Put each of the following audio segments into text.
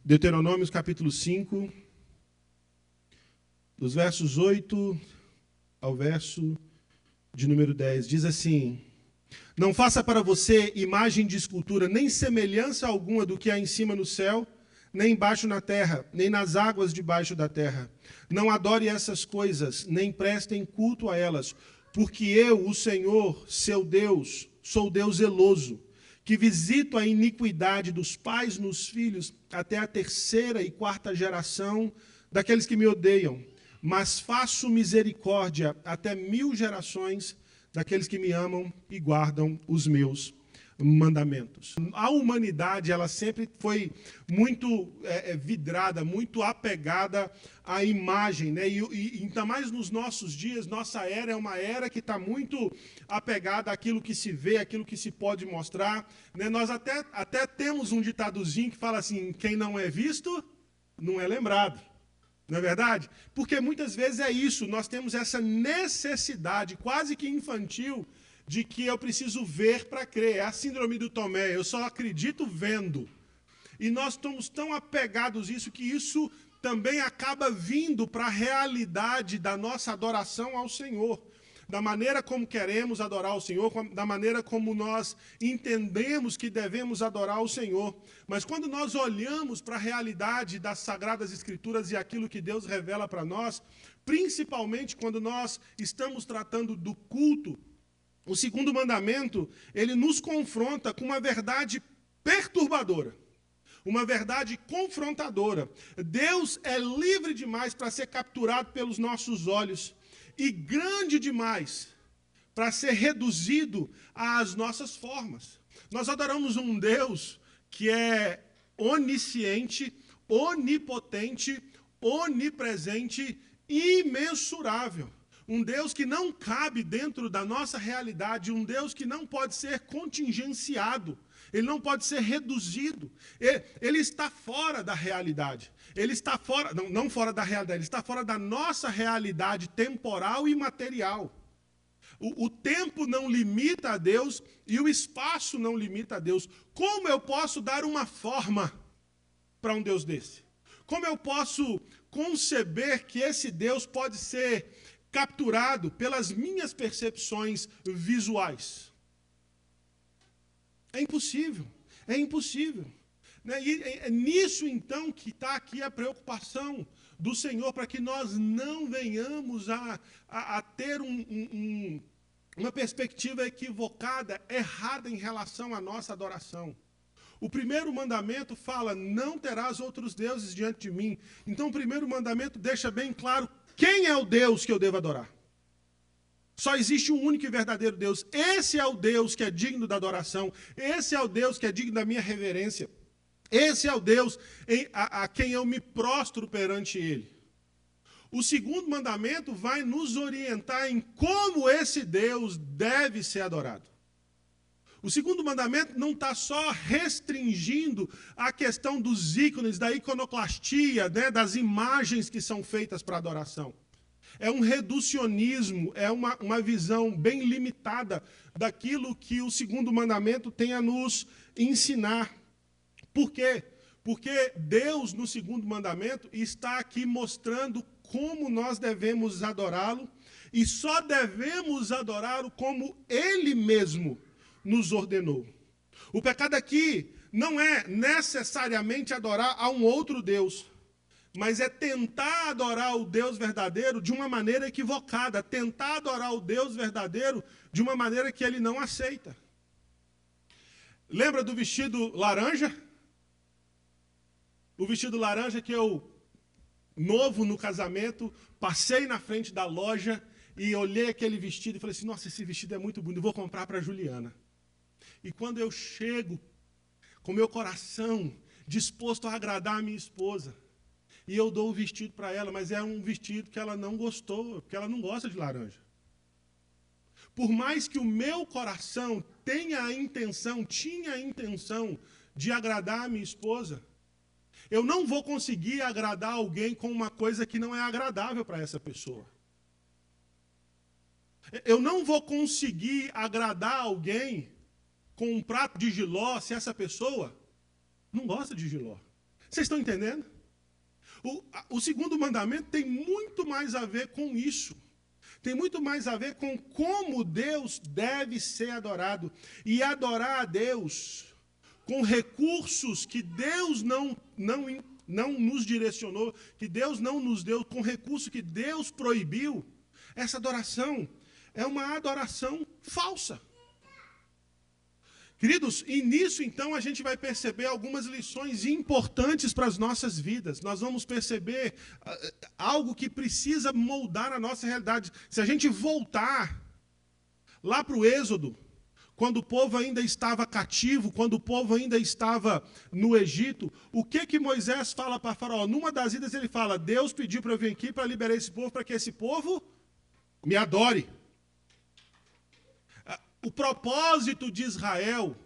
Deuteronômio capítulo 5, dos versos 8 ao verso de número 10. Diz assim: Não faça para você imagem de escultura, nem semelhança alguma do que há em cima no céu, nem embaixo na terra, nem nas águas debaixo da terra. Não adore essas coisas, nem prestem culto a elas, porque eu, o Senhor, seu Deus, sou Deus zeloso, que visito a iniquidade dos pais nos filhos até a 3ª e 4ª geração daqueles que me odeiam, mas faço misericórdia até 1000 gerações daqueles que me amam e guardam os meus mandamentos. A humanidade, ela sempre foi muito vidrada, muito apegada à imagem, né? E ainda mais nos nossos dias, nossa era é uma era que está muito apegada àquilo que se vê, àquilo que se pode mostrar, né? Nós até temos um ditadozinho que fala assim: quem não é visto, não é lembrado. Não é verdade? Porque muitas vezes é isso, nós temos essa necessidade quase que infantil de que eu preciso ver para crer. É a síndrome do Tomé, eu só acredito vendo. E nós estamos tão apegados a isso que isso também acaba vindo para a realidade da nossa adoração ao Senhor. Da maneira como queremos adorar o Senhor, da maneira como nós entendemos que devemos adorar o Senhor. Mas quando nós olhamos para a realidade das Sagradas Escrituras e aquilo que Deus revela para nós, principalmente quando nós estamos tratando do culto, o segundo mandamento, ele nos confronta com uma verdade perturbadora, uma verdade confrontadora. Deus é livre demais para ser capturado pelos nossos olhos e grande demais para ser reduzido às nossas formas. Nós adoramos um Deus que é onisciente, onipotente, onipresente, imensurável. Um Deus que não cabe dentro da nossa realidade, um Deus que não pode ser contingenciado, ele não pode ser reduzido, ele está fora da realidade, ele está fora, não fora da realidade, ele está fora da nossa realidade temporal e material. O tempo não limita a Deus e o espaço não limita a Deus. Como eu posso dar uma forma para um Deus desse? Como eu posso conceber que esse Deus pode ser capturado pelas minhas percepções visuais? É impossível, é impossível. E é nisso, então, que está aqui a preocupação do Senhor, para que nós não venhamos a ter uma perspectiva equivocada, errada em relação à nossa adoração. O primeiro mandamento fala: não terás outros deuses diante de mim. Então, o primeiro mandamento deixa bem claro quem é o Deus que eu devo adorar. Só existe um único e verdadeiro Deus. Esse é o Deus que é digno da adoração. Esse é o Deus que é digno da minha reverência. Esse é o Deus a quem eu me prostro perante Ele. O segundo mandamento vai nos orientar em como esse Deus deve ser adorado. O segundo mandamento não está só restringindo a questão dos ícones, da iconoclastia, né, das imagens que são feitas para adoração. É um reducionismo, é uma visão bem limitada daquilo que o segundo mandamento tem a nos ensinar. Por quê? Porque Deus, no segundo mandamento, está aqui mostrando como nós devemos adorá-lo, e só devemos adorá-lo como Ele mesmo nos ordenou. O pecado aqui não é necessariamente adorar a um outro Deus, mas é tentar adorar o Deus verdadeiro de uma maneira equivocada, tentar adorar o Deus verdadeiro de uma maneira que Ele não aceita. Lembra do vestido laranja? O vestido laranja que eu, novo no casamento, passei na frente da loja e olhei aquele vestido e falei assim: nossa, esse vestido é muito bonito, eu vou comprar para a Juliana. E quando eu chego com meu coração disposto a agradar a minha esposa, e eu dou o vestido para ela, mas é um vestido que ela não gostou, porque ela não gosta de laranja. Por mais que o meu coração tinha a intenção de agradar a minha esposa, eu não vou conseguir agradar alguém com uma coisa que não é agradável para essa pessoa. Eu não vou conseguir agradar alguém com um prato de jiló se essa pessoa não gosta de jiló. Vocês estão entendendo? O segundo mandamento tem muito mais a ver com isso. Tem muito mais a ver com como Deus deve ser adorado. E adorar a Deus com recursos que Deus não nos direcionou, que Deus não nos deu, com recursos que Deus proibiu, essa adoração é uma adoração falsa. Queridos, e nisso então a gente vai perceber algumas lições importantes para as nossas vidas. Nós vamos perceber algo que precisa moldar a nossa realidade. Se a gente voltar lá para o Êxodo, quando o povo ainda estava cativo, quando o povo ainda estava no Egito, o que Moisés fala para Faraó? Numa das idas ele fala, Deus pediu para eu vir aqui para liberar esse povo, para que esse povo me adore. O propósito de Israel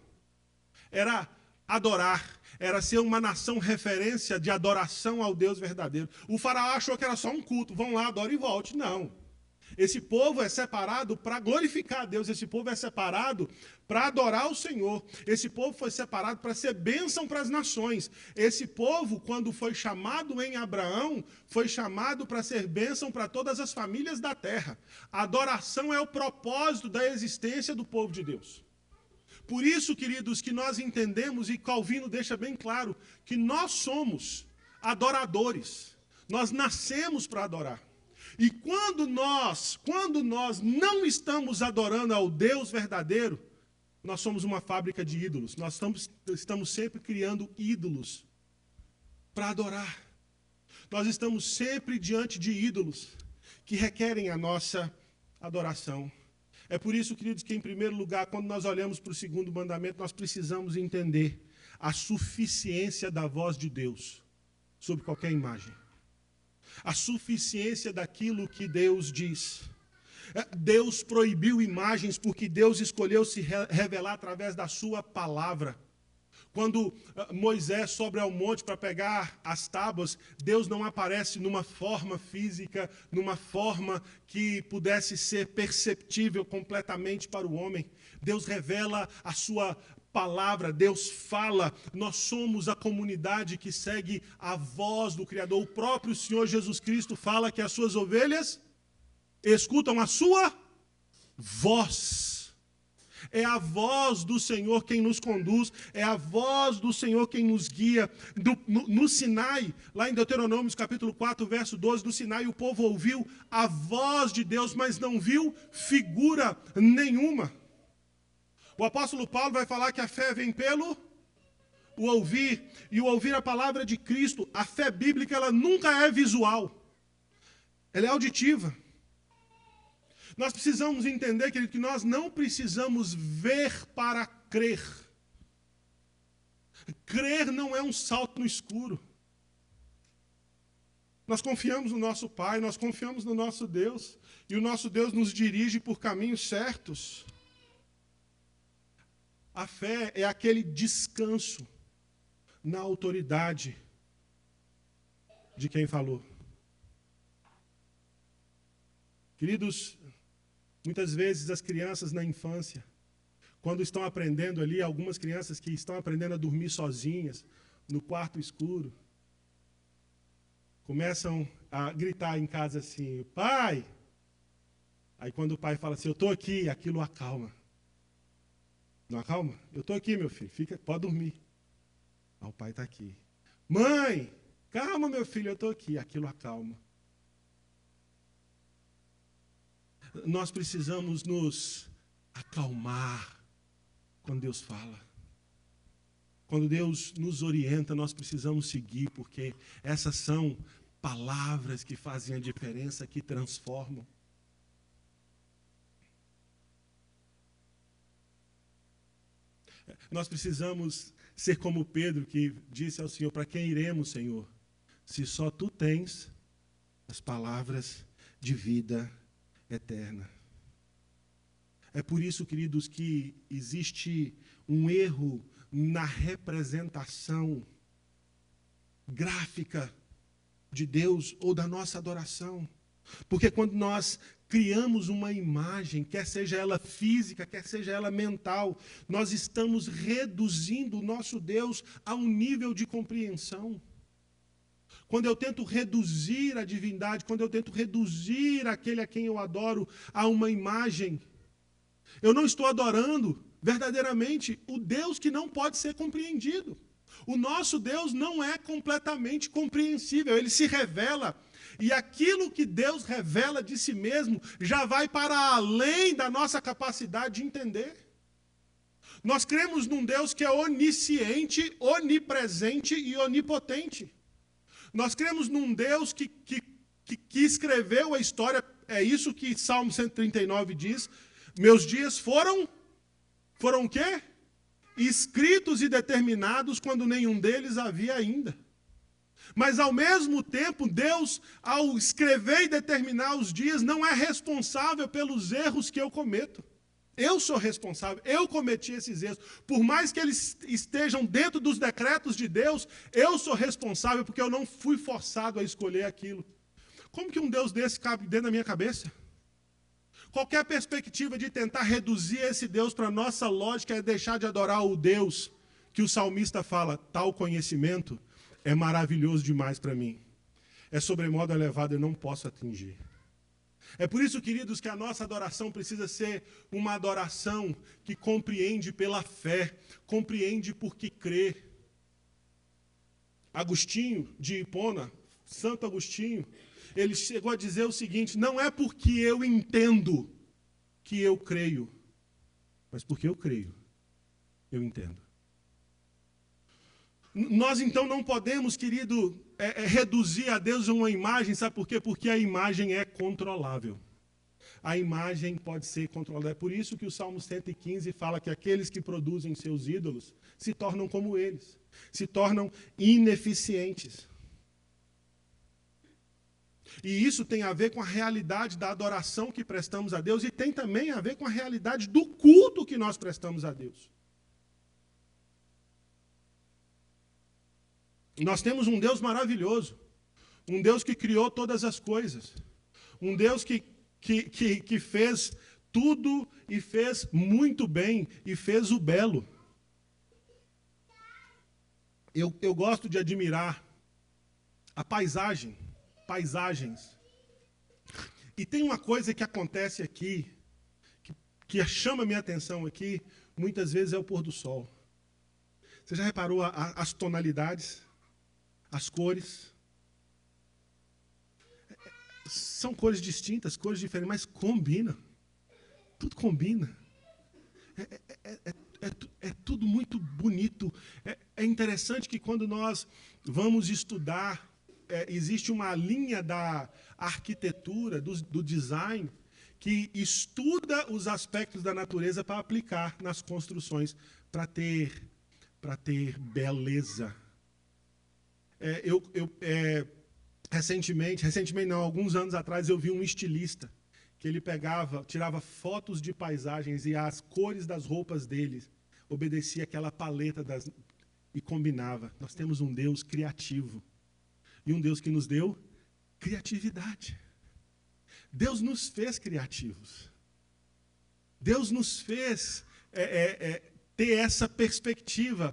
era adorar, era ser uma nação referência de adoração ao Deus verdadeiro. O faraó achou que era só um culto, vão lá, adora e volte. Não. Esse povo é separado para glorificar a Deus, esse povo é separado para adorar o Senhor. Esse povo foi separado para ser bênção para as nações. Esse povo, quando foi chamado em Abraão, foi chamado para ser bênção para todas as famílias da terra. A adoração é o propósito da existência do povo de Deus. Por isso, queridos, que nós entendemos, e Calvino deixa bem claro, que nós somos adoradores. Nós nascemos para adorar. E quando nós não estamos adorando ao Deus verdadeiro, nós somos uma fábrica de ídolos. Nós estamos sempre criando ídolos para adorar. Nós estamos sempre diante de ídolos que requerem a nossa adoração. É por isso, queridos, que em primeiro lugar, quando nós olhamos para o segundo mandamento, nós precisamos entender a suficiência da voz de Deus sobre qualquer imagem. A suficiência daquilo que Deus diz. Deus proibiu imagens porque Deus escolheu se revelar através da sua palavra. Quando Moisés sobe ao monte para pegar as tábuas, Deus não aparece numa forma física, numa forma que pudesse ser perceptível completamente para o homem. Deus revela a sua palavra, Deus fala. Nós somos a comunidade que segue a voz do Criador. O próprio Senhor Jesus Cristo fala que as suas ovelhas escutam a sua voz. É a voz do Senhor quem nos conduz, é a voz do Senhor quem nos guia. No Sinai, lá em Deuteronômio, capítulo 4, verso 12, no Sinai o povo ouviu a voz de Deus, mas não viu figura nenhuma. O apóstolo Paulo vai falar que a fé vem pelo o ouvir, e o ouvir a palavra de Cristo. A fé bíblica, ela nunca é visual, ela é auditiva. Nós precisamos entender, querido, que nós não precisamos ver para crer. Crer não é um salto no escuro. Nós confiamos no nosso Pai, nós confiamos no nosso Deus, e o nosso Deus nos dirige por caminhos certos. A fé é aquele descanso na autoridade de quem falou. Queridos, muitas vezes as crianças na infância, quando estão aprendendo ali, algumas crianças que estão aprendendo a dormir sozinhas, no quarto escuro, começam a gritar em casa assim, pai! Aí quando o pai fala assim, eu estou aqui, aquilo acalma. Não acalma? Eu estou aqui, meu filho, pode dormir. Ah, o pai está aqui. Mãe, calma, meu filho, eu estou aqui, aquilo acalma. Nós precisamos nos acalmar quando Deus fala. Quando Deus nos orienta, nós precisamos seguir, porque essas são palavras que fazem a diferença, que transformam. Nós precisamos ser como Pedro, que disse ao Senhor, para quem iremos, Senhor, se só Tu tens as palavras de vida eterna. É por isso, queridos, que existe um erro na representação gráfica de Deus ou da nossa adoração. Porque quando nós criamos uma imagem, quer seja ela física, quer seja ela mental, nós estamos reduzindo o nosso Deus a um nível de compreensão. quando eu tento reduzir a divindade, quando eu tento reduzir aquele a quem eu adoro a uma imagem, eu não estou adorando verdadeiramente o Deus que não pode ser compreendido. O nosso Deus não é completamente compreensível, ele se revela, e aquilo que Deus revela de si mesmo já vai para além da nossa capacidade de entender. Nós cremos num Deus que é onisciente, onipresente e onipotente. Nós cremos num Deus que escreveu a história, é isso que Salmo 139 diz, meus dias foram o quê? Escritos e determinados quando nenhum deles havia ainda. Mas, ao mesmo tempo, Deus, ao escrever e determinar os dias, não é responsável pelos erros que eu cometo. Eu sou responsável, eu cometi esses erros. Por mais que eles estejam dentro dos decretos de Deus, eu sou responsável porque eu não fui forçado a escolher aquilo. Como que um Deus desse cabe dentro da minha cabeça? Qualquer perspectiva de tentar reduzir esse Deus para a nossa lógica é deixar de adorar o Deus que o salmista fala, tal conhecimento é maravilhoso demais para mim. É sobremodo elevado, eu não posso atingir. É por isso, queridos, que a nossa adoração precisa ser uma adoração que compreende pela fé, compreende porque crê. Agostinho de Hipona, Santo Agostinho, ele chegou a dizer o seguinte, não é porque eu entendo que eu creio, mas porque eu creio, eu entendo. Nós, então, não podemos, querido, reduzir a Deus a uma imagem, sabe por quê? Porque a imagem é controlável. A imagem pode ser controlada. É por isso que o Salmo 115 fala que aqueles que produzem seus ídolos se tornam como eles, se tornam ineficientes. E isso tem a ver com a realidade da adoração que prestamos a Deus e tem também a ver com a realidade do culto que nós prestamos a Deus. Nós temos um Deus maravilhoso, um Deus que criou todas as coisas, um Deus que fez tudo e fez muito bem e fez o belo. Eu gosto de admirar a paisagens. E tem uma coisa que acontece aqui, que chama a minha atenção aqui, muitas vezes é o pôr do sol. Você já reparou as tonalidades? As cores, são cores distintas, cores diferentes, mas combina. Tudo combina. É tudo muito bonito. É interessante que quando nós vamos estudar, existe uma linha da arquitetura, do design, que estuda os aspectos da natureza para aplicar nas construções, para ter beleza. Recentemente não, alguns anos atrás, eu vi um estilista que ele tirava fotos de paisagens e as cores das roupas dele obedecia aquela paleta e combinava. Nós temos um Deus criativo e um Deus que nos deu criatividade. Deus nos fez criativos. Deus nos fez ter essa perspectiva,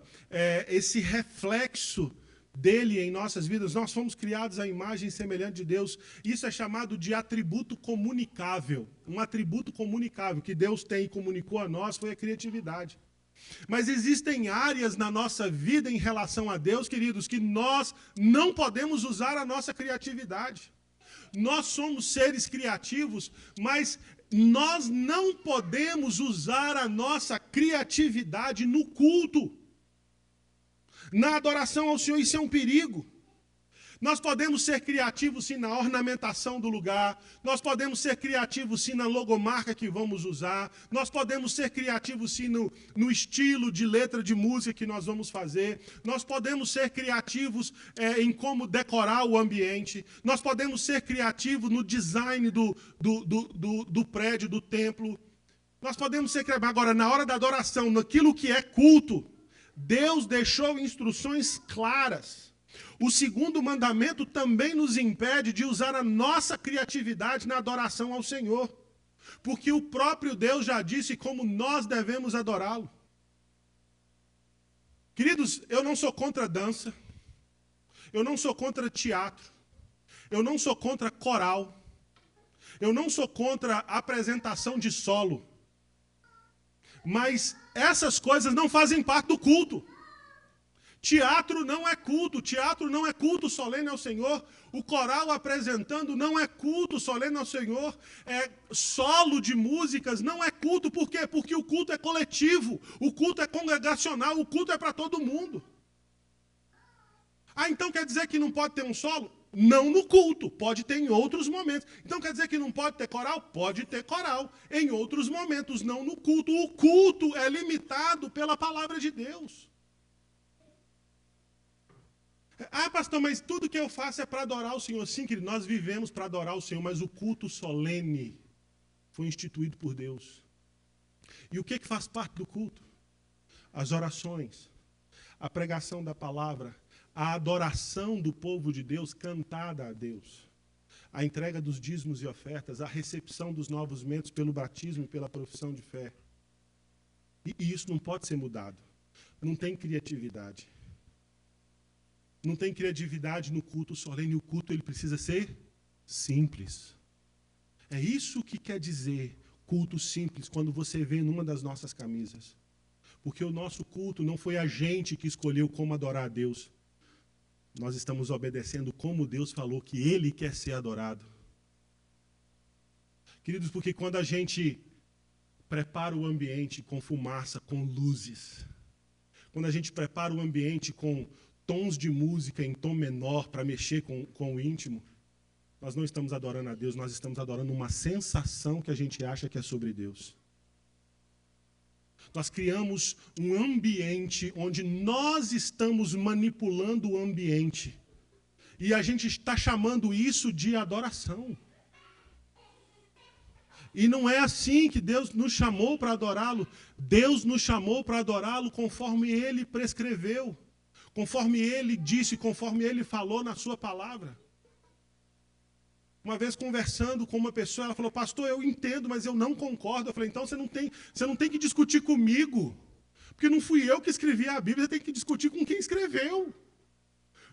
esse reflexo dele em nossas vidas. Nós fomos criados à imagem e semelhança de Deus. Isso é chamado de atributo comunicável. Um atributo comunicável que Deus tem e comunicou a nós foi a criatividade. Mas existem áreas na nossa vida em relação a Deus, queridos, que nós não podemos usar a nossa criatividade. Nós somos seres criativos, mas nós não podemos usar a nossa criatividade no culto. Na adoração ao Senhor, isso é um perigo. Nós podemos ser criativos, sim, na ornamentação do lugar. Nós podemos ser criativos, sim, na logomarca que vamos usar. Nós podemos ser criativos, sim, no estilo de letra de música que nós vamos fazer. Nós podemos ser criativos em como decorar o ambiente. Nós podemos ser criativos no design do prédio, do templo. Nós podemos ser criativos. Agora, na hora da adoração, naquilo que é culto, Deus deixou instruções claras. O segundo mandamento também nos impede de usar a nossa criatividade na adoração ao Senhor. Porque o próprio Deus já disse como nós devemos adorá-lo. Queridos, eu não sou contra a dança. Eu não sou contra teatro. Eu não sou contra coral. Eu não sou contra apresentação de solo. Mas essas coisas não fazem parte do culto. Teatro não é culto. Teatro não é culto solene ao Senhor. O coral apresentando não é culto solene ao Senhor. Solo de músicas não é culto. Por quê? Porque o culto é coletivo. O culto é congregacional. O culto é para todo mundo. Então quer dizer que não pode ter um solo? Não no culto, pode ter em outros momentos. Então quer dizer que não pode ter coral? Pode ter coral em outros momentos, não no culto. O culto é limitado pela palavra de Deus. Pastor, mas tudo que eu faço é para adorar o Senhor. Sim, querido, nós vivemos para adorar o Senhor, mas o culto solene foi instituído por Deus. E o que faz parte do culto? As orações, a pregação da palavra, a adoração do povo de Deus cantada a Deus, a entrega dos dízimos e ofertas, a recepção dos novos membros pelo batismo e pela profissão de fé. E isso não pode ser mudado. Não tem criatividade. Não tem criatividade no culto solene. O culto ele precisa ser simples. É isso que quer dizer culto simples quando você vê numa das nossas camisas. Porque o nosso culto não foi a gente que escolheu como adorar a Deus. Nós estamos obedecendo como Deus falou que Ele quer ser adorado. Queridos, porque quando a gente prepara o ambiente com fumaça, com luzes, quando a gente prepara o ambiente com tons de música em tom menor para mexer com o íntimo, nós não estamos adorando a Deus, nós estamos adorando uma sensação que a gente acha que é sobre Deus. Nós criamos um ambiente onde nós estamos manipulando o ambiente. E a gente está chamando isso de adoração. E não é assim que Deus nos chamou para adorá-lo. Deus nos chamou para adorá-lo conforme Ele prescreveu. Conforme Ele disse, conforme Ele falou na sua palavra. Uma vez conversando com uma pessoa, ela falou, pastor, eu entendo, mas eu não concordo. Eu falei, então você não tem que discutir comigo, porque não fui eu que escrevi a Bíblia, você tem que discutir com quem escreveu.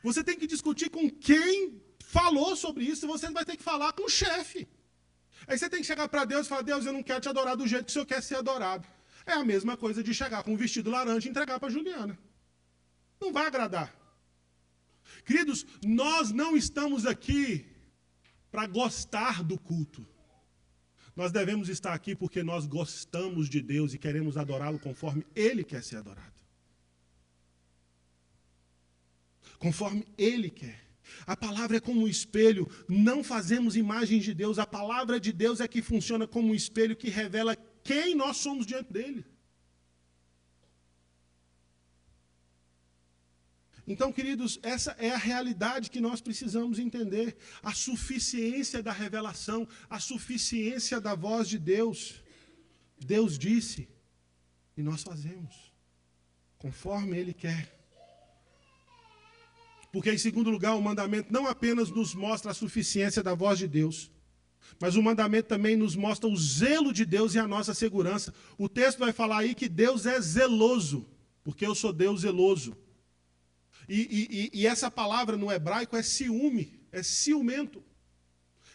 Você tem que discutir com quem falou sobre isso, e você vai ter que falar com o chefe. Aí você tem que chegar para Deus e falar, Deus, eu não quero te adorar do jeito que o Senhor quer ser adorado. É a mesma coisa de chegar com um vestido laranja e entregar para a Juliana. Não vai agradar. Queridos, nós não estamos aqui para gostar do culto. Nós devemos estar aqui porque nós gostamos de Deus e queremos adorá-lo conforme Ele quer ser adorado. Conforme Ele quer. A palavra é como um espelho, não fazemos imagens de Deus. A palavra de Deus é que funciona como um espelho que revela quem nós somos diante dEle. Então, queridos, essa é a realidade que nós precisamos entender. A suficiência da revelação, a suficiência da voz de Deus. Deus disse, e nós fazemos, conforme Ele quer. Porque, em segundo lugar, o mandamento não apenas nos mostra a suficiência da voz de Deus, mas o mandamento também nos mostra o zelo de Deus e a nossa segurança. O texto vai falar aí que Deus é zeloso, porque eu sou Deus zeloso. E essa palavra no hebraico é ciúme, é ciumento.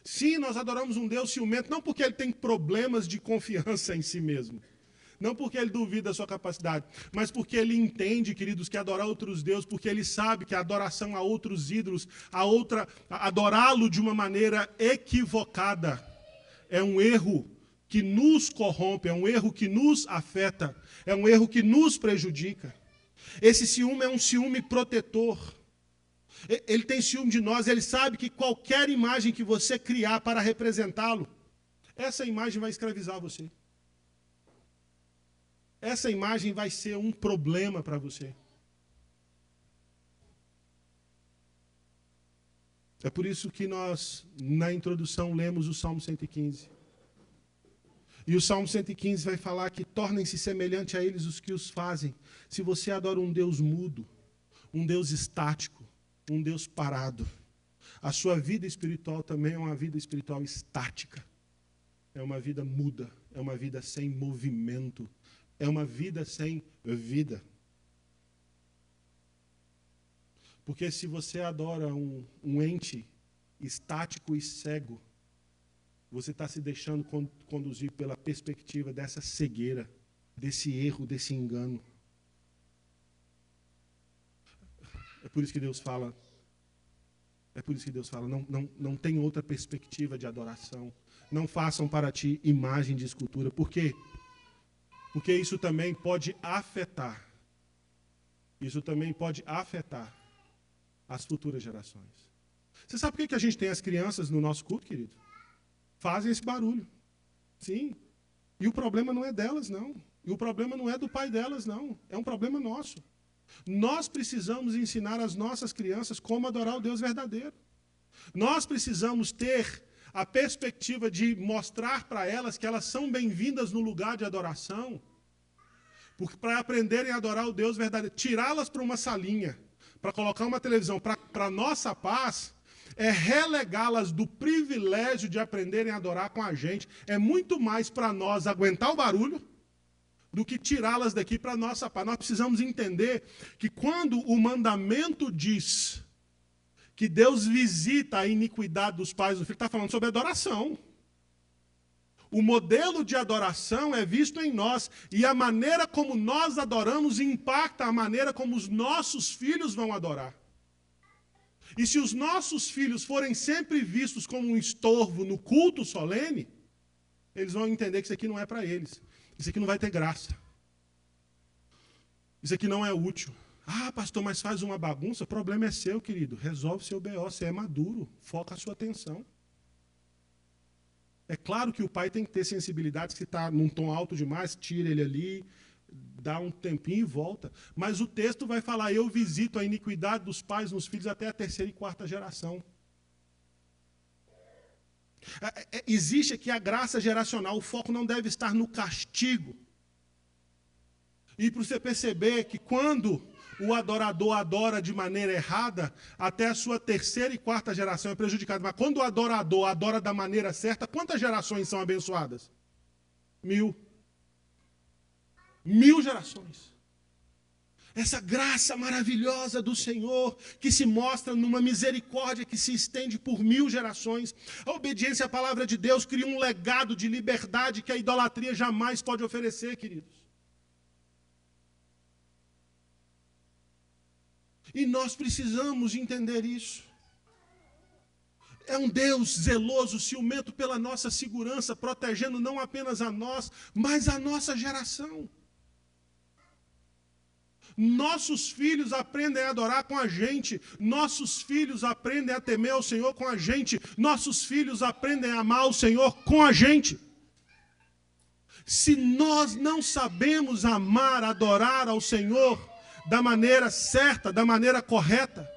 Sim, nós adoramos um Deus ciumento, não porque ele tem problemas de confiança em si mesmo, não porque ele duvida da sua capacidade, mas porque ele entende, queridos, que adorar outros deuses, porque ele sabe que a adoração a outros ídolos, adorá-lo de uma maneira equivocada, é um erro que nos corrompe, é um erro que nos afeta, é um erro que nos prejudica. Esse ciúme é um ciúme protetor. Ele tem ciúme de nós, ele sabe que qualquer imagem que você criar para representá-lo, essa imagem vai escravizar você. Essa imagem vai ser um problema para você. É por isso que nós, na introdução, lemos o Salmo 115. E o Salmo 115 vai falar que tornem-se semelhante a eles os que os fazem. Se você adora um Deus mudo, um Deus estático, um Deus parado, a sua vida espiritual também é uma vida espiritual estática. É uma vida muda, é uma vida sem movimento, é uma vida sem vida. Porque se você adora um ente estático e cego, você está se deixando conduzir pela perspectiva dessa cegueira, desse erro, desse engano. É por isso que Deus fala, não tem outra perspectiva de adoração. Não façam para ti imagem de escultura. Por quê? Porque isso também pode afetar. Isso também pode afetar as futuras gerações. Você sabe por que a gente tem as crianças no nosso culto, querido? Fazem esse barulho. Sim. E o problema não é delas, não. E o problema não é do pai delas, não. É um problema nosso. Nós precisamos ensinar as nossas crianças como adorar o Deus verdadeiro. Nós precisamos ter a perspectiva de mostrar para elas que elas são bem-vindas no lugar de adoração, para aprenderem a adorar o Deus verdadeiro. Tirá-las para uma salinha, para colocar uma televisão, para a nossa paz, é relegá-las do privilégio de aprenderem a adorar com a gente. É muito mais para nós aguentar o barulho do que tirá-las daqui para a nossa paz. Nós precisamos entender que quando o mandamento diz que Deus visita a iniquidade dos pais do filho, está falando sobre adoração. O modelo de adoração é visto em nós, e a maneira como nós adoramos impacta a maneira como os nossos filhos vão adorar. E se os nossos filhos forem sempre vistos como um estorvo no culto solene, eles vão entender que isso aqui não é para eles. Isso aqui não vai ter graça. Isso aqui não é útil. Ah, pastor, mas faz uma bagunça. O problema é seu, querido. Resolve seu BO. Você é maduro. Foca a sua atenção. É claro que o pai tem que ter sensibilidade. Se está num tom alto demais, tira ele ali, dá um tempinho e volta. Mas o texto vai falar, eu visito a iniquidade dos pais nos filhos até a 3ª e 4ª geração. Existe aqui a graça geracional. O foco não deve estar no castigo. E para você perceber que quando o adorador adora de maneira errada, até a sua 3ª e 4ª geração é prejudicada. Mas quando o adorador adora da maneira certa, quantas gerações são abençoadas? 1000. 1000 gerações. Essa graça maravilhosa do Senhor, que se mostra numa misericórdia que se estende por 1000 gerações. A obediência à palavra de Deus cria um legado de liberdade que a idolatria jamais pode oferecer, queridos. E nós precisamos entender isso. É um Deus zeloso, ciumento pela nossa segurança, protegendo não apenas a nós, mas a nossa geração. Nossos filhos aprendem a adorar com a gente. Nossos filhos aprendem a temer ao Senhor com a gente. Nossos filhos aprendem a amar o Senhor com a gente. Se nós não sabemos amar, adorar ao Senhor da maneira certa, da maneira correta,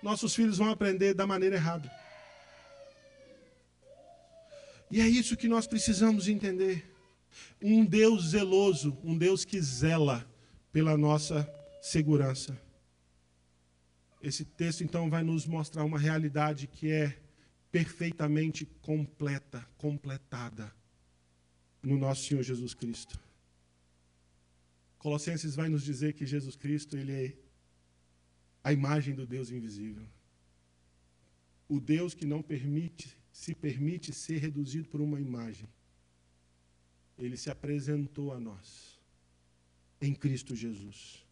nossos filhos vão aprender da maneira errada. E é isso que nós precisamos entender. Um Deus zeloso, um Deus que zela pela nossa segurança. Esse texto, então, vai nos mostrar uma realidade que é perfeitamente completada no nosso Senhor Jesus Cristo. Colossenses vai nos dizer que Jesus Cristo, ele é a imagem do Deus invisível. O Deus que não se permite ser reduzido por uma imagem. Ele se apresentou a nós em Cristo Jesus.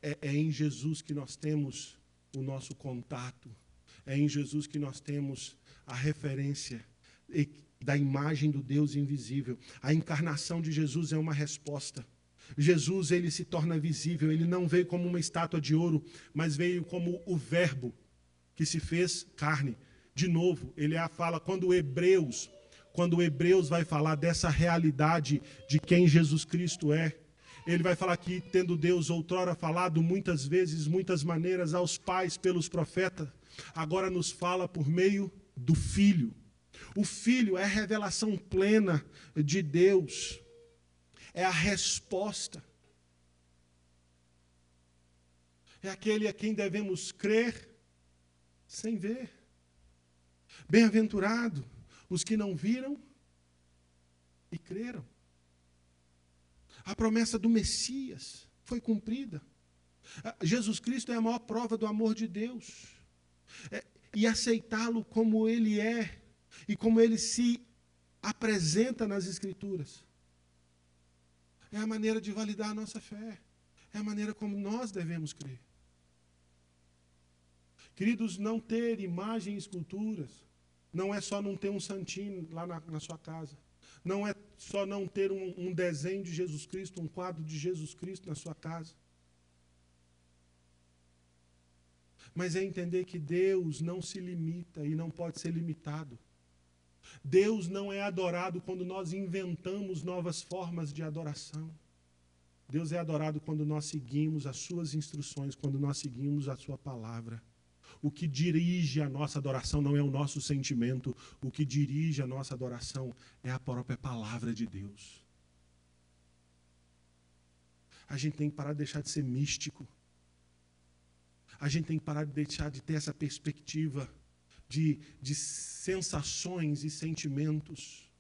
É em Jesus que nós temos o nosso contato. É em Jesus que nós temos a referência da imagem do Deus invisível. A encarnação de Jesus é uma resposta. Jesus, ele se torna visível. Ele não veio como uma estátua de ouro, mas veio como o Verbo que se fez carne. De novo, ele fala quando Hebreus vai falar dessa realidade de quem Jesus Cristo é, ele vai falar que, tendo Deus outrora falado muitas vezes, muitas maneiras aos pais pelos profetas, agora nos fala por meio do Filho. O Filho é a revelação plena de Deus, é a resposta. É aquele a quem devemos crer sem ver. Bem-aventurado os que não viram e creram. A promessa do Messias foi cumprida. Jesus Cristo é a maior prova do amor de Deus. E aceitá-lo como Ele é e como Ele se apresenta nas Escrituras é a maneira de validar a nossa fé. É a maneira como nós devemos crer. Queridos, não ter imagem e esculturas não é só não ter um santinho lá na sua casa. Não é só não ter um desenho de Jesus Cristo, um quadro de Jesus Cristo na sua casa. Mas é entender que Deus não se limita e não pode ser limitado. Deus não é adorado quando nós inventamos novas formas de adoração. Deus é adorado quando nós seguimos as suas instruções, quando nós seguimos a sua palavra. O que dirige a nossa adoração não é o nosso sentimento, o que dirige a nossa adoração é a própria palavra de Deus. A gente tem que parar de deixar de ser místico. A gente tem que parar de deixar de ter essa perspectiva de sensações e sentimentos.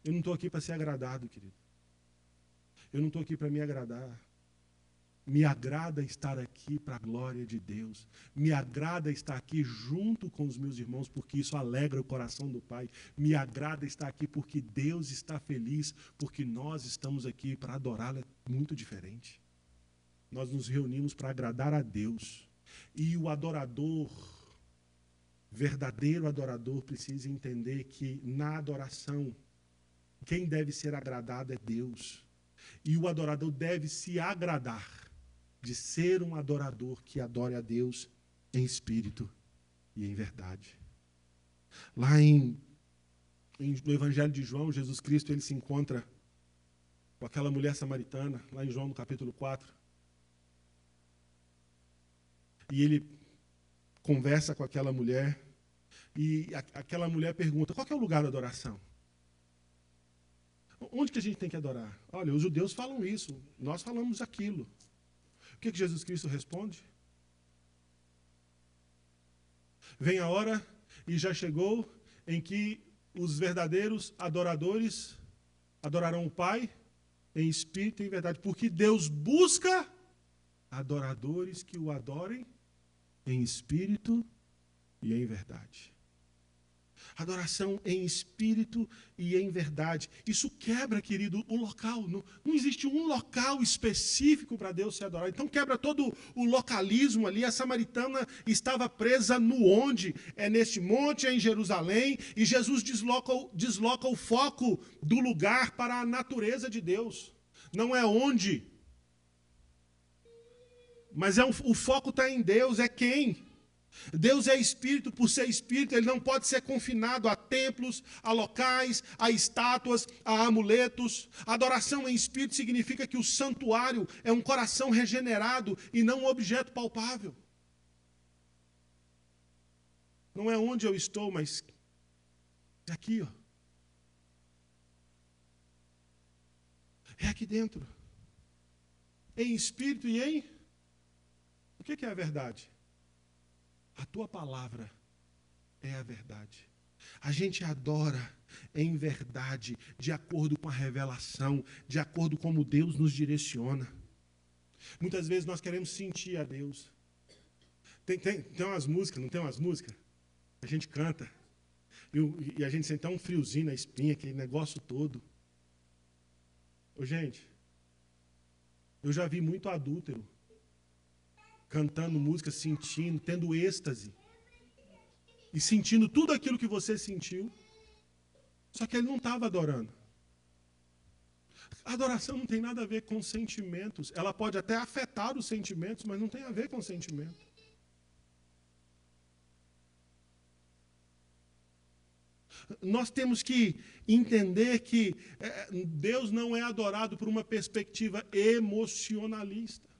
Eu não estou aqui para ser agradado, querido. Eu não estou aqui para me agradar. Me agrada estar aqui para a glória de Deus. Me agrada estar aqui junto com os meus irmãos, porque isso alegra o coração do Pai. Me agrada estar aqui porque Deus está feliz, porque nós estamos aqui para adorá-lo. É muito diferente. Nós nos reunimos para agradar a Deus. E o adorador, verdadeiro adorador, precisa entender que na adoração, quem deve ser agradado é Deus. E o adorador deve se agradar de ser um adorador que adore a Deus em espírito e em verdade. Lá no Evangelho de João, Jesus Cristo ele se encontra com aquela mulher samaritana, lá em João no capítulo 4. E ele conversa com aquela mulher, e aquela mulher pergunta, qual que é o lugar da adoração? Onde que a gente tem que adorar? Olha, os judeus falam isso, nós falamos aquilo. O que Jesus Cristo responde? Vem a hora, e já chegou, em que os verdadeiros adoradores adorarão o Pai em espírito e em verdade, porque Deus busca adoradores que o adorem em espírito e em verdade. Adoração em espírito e em verdade. Isso quebra, querido, o local. Não existe um local específico para Deus ser adorado. Então quebra todo o localismo ali. A samaritana estava presa no onde? É neste monte, é em Jerusalém. E Jesus desloca o foco do lugar para a natureza de Deus. Não é onde. Mas o foco está em Deus, é quem? Deus é espírito, por ser espírito, ele não pode ser confinado a templos, a locais, a estátuas, a amuletos. Adoração em espírito significa que o santuário é um coração regenerado e não um objeto palpável. Não é onde eu estou, mas é aqui, ó. É aqui dentro. Em espírito e em... O que é a verdade? A tua palavra é a verdade. A gente adora em verdade, de acordo com a revelação, de acordo com como Deus nos direciona. Muitas vezes nós queremos sentir a Deus. Tem umas músicas, não tem umas músicas? A gente canta. E a gente sente um friozinho na espinha, aquele negócio todo. Ô, gente, eu já vi muito adúltero cantando música, sentindo, tendo êxtase. E sentindo tudo aquilo que você sentiu. Só que ele não estava adorando. A adoração não tem nada a ver com sentimentos. Ela pode até afetar os sentimentos, mas não tem a ver com sentimento. Nós temos que entender que Deus não é adorado por uma perspectiva emocionalista.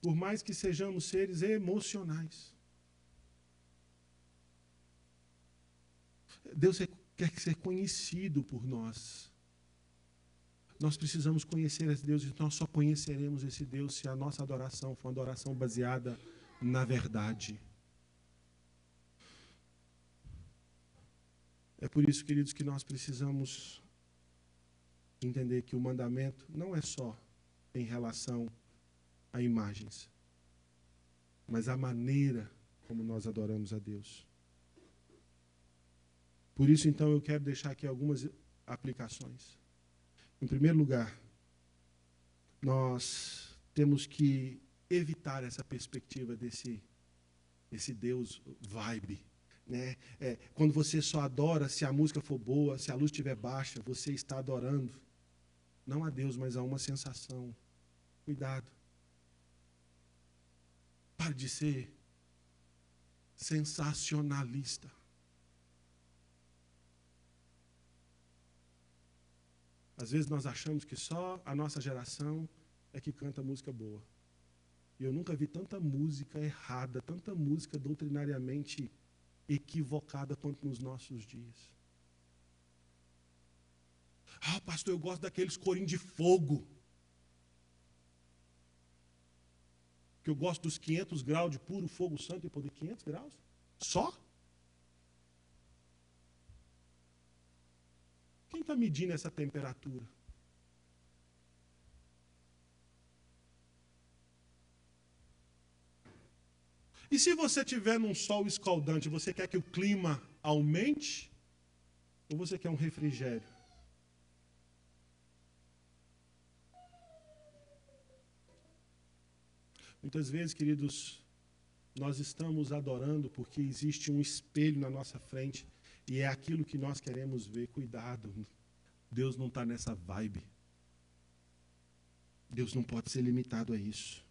Por mais que sejamos seres emocionais. Deus quer ser conhecido por nós. Nós precisamos conhecer esse Deus e nós só conheceremos esse Deus se a nossa adoração for uma adoração baseada na verdade. É por isso, queridos, que nós precisamos entender que o mandamento não é só em relação a imagens, mas a maneira como nós adoramos a Deus. Por isso, então, eu quero deixar aqui algumas aplicações. Em primeiro lugar, nós temos que evitar essa perspectiva desse Deus vibe. Né? Quando você só adora se a música for boa, se a luz estiver baixa, você está adorando não a Deus, mas a uma sensação. Cuidado. Pare de ser sensacionalista. Às vezes nós achamos que só a nossa geração é que canta música boa. E eu nunca vi tanta música errada, tanta música doutrinariamente equivocada quanto nos nossos dias. Ah, pastor, eu gosto daqueles corinhos de fogo. Que eu gosto dos 500 graus de puro fogo santo e poder. 500 graus? Só? Quem está medindo essa temperatura? E se você estiver num sol escaldante, você quer que o clima aumente? Ou você quer um refrigério? Muitas vezes, queridos, nós estamos adorando porque existe um espelho na nossa frente e é aquilo que nós queremos ver. Cuidado, Deus não está nessa vibe. Deus não pode ser limitado a isso.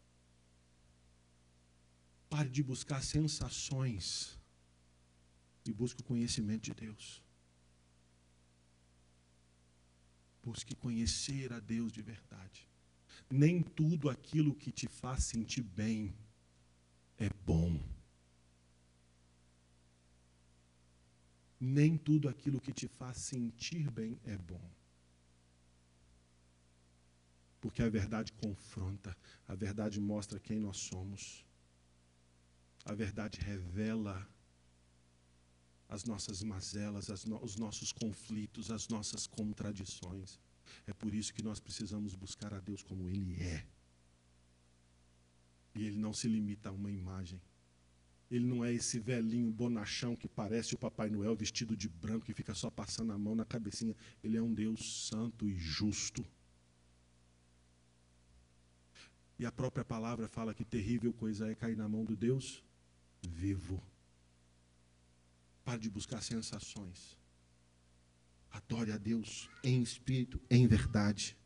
Pare de buscar sensações e busque o conhecimento de Deus. Busque conhecer a Deus de verdade. Nem tudo aquilo que te faz sentir bem é bom. Nem tudo aquilo que te faz sentir bem é bom. Porque a verdade confronta, a verdade mostra quem nós somos. A verdade revela as nossas mazelas, os nossos conflitos, as nossas contradições. É por isso que nós precisamos buscar a Deus como Ele é. E Ele não se limita a uma imagem. Ele não é esse velhinho bonachão que parece o Papai Noel vestido de branco e fica só passando a mão na cabecinha. Ele é um Deus santo e justo. E a própria palavra fala que terrível coisa é cair na mão do Deus vivo. Pare de buscar sensações. Adore a Deus em espírito, em verdade.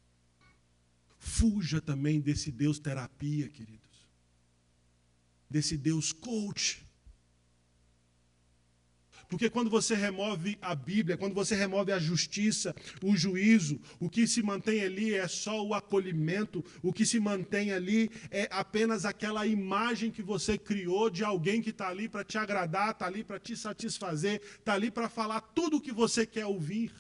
Fuja também desse Deus terapia, queridos. Desse Deus coach. Porque quando você remove a Bíblia, quando você remove a justiça, o juízo, o que se mantém ali é só o acolhimento, o que se mantém ali é apenas aquela imagem que você criou de alguém que está ali para te agradar, está ali para te satisfazer, está ali para falar tudo o que você quer ouvir.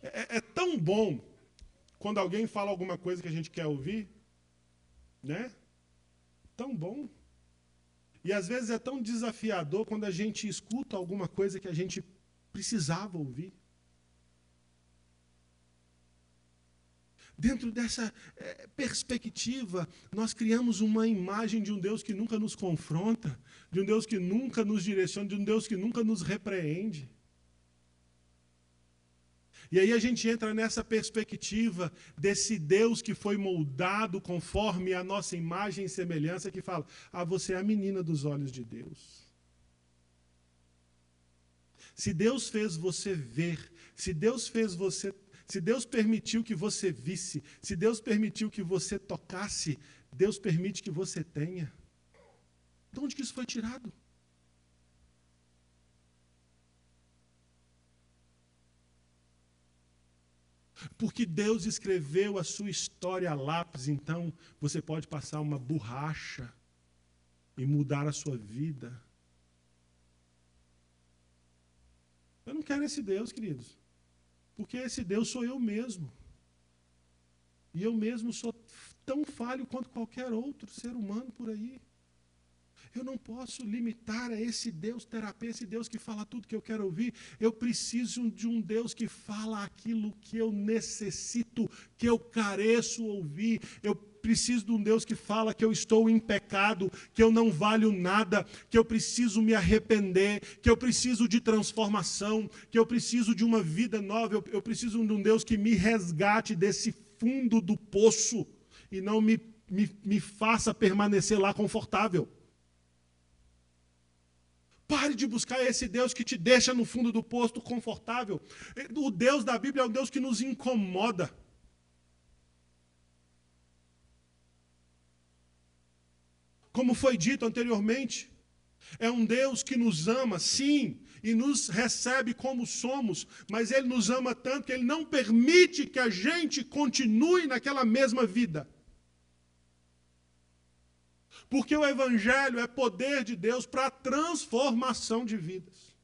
É tão bom quando alguém fala alguma coisa que a gente quer ouvir, né? Tão bom. E às vezes é tão desafiador quando a gente escuta alguma coisa que a gente precisava ouvir. Dentro dessa perspectiva, nós criamos uma imagem de um Deus que nunca nos confronta, de um Deus que nunca nos direciona, de um Deus que nunca nos repreende. E aí a gente entra nessa perspectiva desse Deus que foi moldado conforme a nossa imagem e semelhança, que fala, você é a menina dos olhos de Deus. Se Deus fez você ver, se Deus permitiu que você visse, se Deus permitiu que você tocasse, Deus permite que você tenha. De onde que isso foi tirado? Porque Deus escreveu a sua história a lápis, então você pode passar uma borracha e mudar a sua vida. Eu não quero esse Deus, queridos, porque esse Deus sou eu mesmo. E eu mesmo sou tão falho quanto qualquer outro ser humano por aí. Eu não posso limitar a esse Deus terapeuta, esse Deus que fala tudo que eu quero ouvir. Eu preciso de um Deus que fala aquilo que eu necessito, que eu careço ouvir. Eu preciso de um Deus que fala que eu estou em pecado, que eu não valho nada, que eu preciso me arrepender, que eu preciso de transformação, que eu preciso de uma vida nova. Eu preciso de um Deus que me resgate desse fundo do poço e não me faça permanecer lá confortável. Pare de buscar esse Deus que te deixa no fundo do poço confortável. O Deus da Bíblia é um Deus que nos incomoda. Como foi dito anteriormente, é um Deus que nos ama, sim, e nos recebe como somos, mas Ele nos ama tanto que Ele não permite que a gente continue naquela mesma vida. Porque o Evangelho é poder de Deus para a transformação de vidas.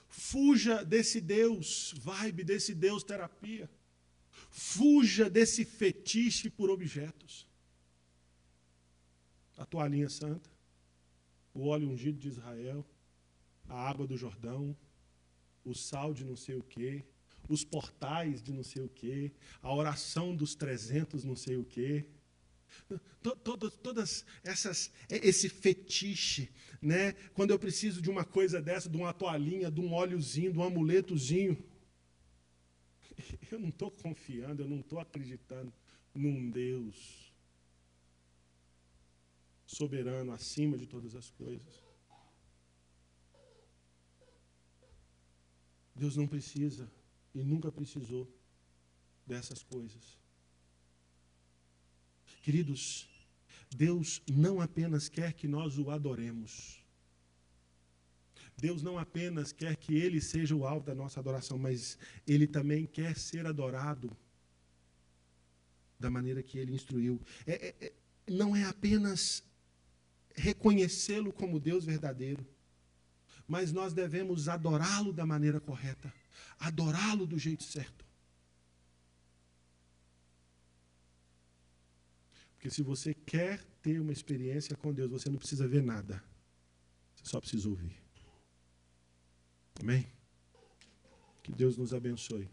Fuja desse Deus vibe, desse Deus terapia. Fuja desse fetiche por objetos. A toalhinha santa, o óleo ungido de Israel, a água do Jordão, o sal de não sei o quê, os portais de não sei o quê, a oração dos 300 não sei o quê. Todas essas, esse fetiche, né? Quando eu preciso de uma coisa dessa, de uma toalhinha, de um óleozinho, de um amuletozinho, eu não estou confiando, eu não estou acreditando num Deus soberano, acima de todas as coisas. Deus não precisa e nunca precisou dessas coisas. Queridos, Deus não apenas quer que nós o adoremos. Deus não apenas quer que Ele seja o alvo da nossa adoração, mas Ele também quer ser adorado da maneira que Ele instruiu. Não é apenas reconhecê-lo como Deus verdadeiro, mas nós devemos adorá-lo da maneira correta, adorá-lo do jeito certo. Porque se você quer ter uma experiência com Deus, você não precisa ver nada, você só precisa ouvir. Amém? Que Deus nos abençoe.